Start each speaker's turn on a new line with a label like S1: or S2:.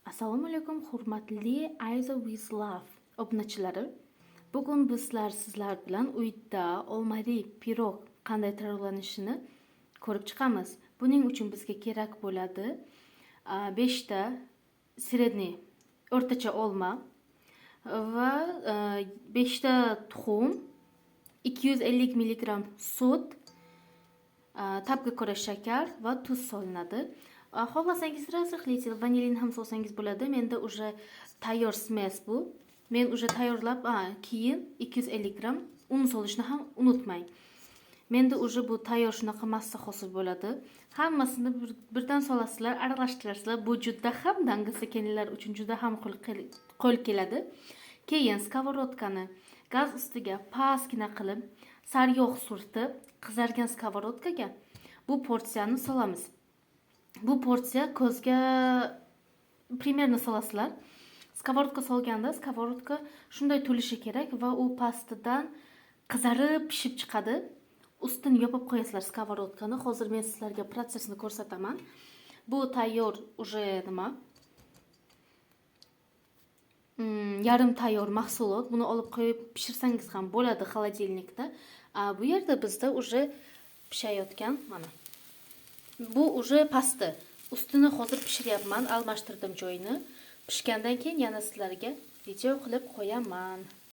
S1: Assalomu alaykum, hurmatli Aiza with Love obunachilari. Bugun sizlar bilan uyda olmali pirog qanday tayyorlanishini ko'rib chiqamiz. Buning uchun bizga kerak bo'ladi 5 ta sredniy o'rtacha olma va 5 ta tuxum, 250 mg sut, tabga ko'ra shakar va tuz solinadi. Xohlasangiz razrixlитель vanilin ham solsangiz bo'ladi. Menda уже tayyor smes bu. Men уже tayyorlab, keyin 250 gram un solishni ham unutmang. Menda уже bu tayyor shunaqa massa hosil bo'ladi. Hammasini birdan solasizlar, aralashtirasizlar. Bu juda ham dangasakenlar uchun juda ham qo'l keladi. Keyin skоворodkani gaz ustiga pastgina qilib, sariyog' surtib, qizargan skоворodkaga bu porsiyani solamiz. Bu porsiya ko'zga primerno solasizlar. Skоворodka solganda skоворodka shunday to'lishi kerak va u pastidan qizarib pishib chiqadi. Ustini yopib qo'yasizlar skоворodkani. Hozir men sizlarga protsessini ko'rsataman. Bu tayyor уже yarim tayyor mahsulot. Buni olib qo'yib pishirsangiz ham bo'ladi xolodilnikda. Bu yerda bizda уже pishayotgan mana. Bu уже pasti. Ustini hozir pishiryapman, almashtirdim joyini. Pishgandan keyin yana sizlarga video qilib qo'yaman.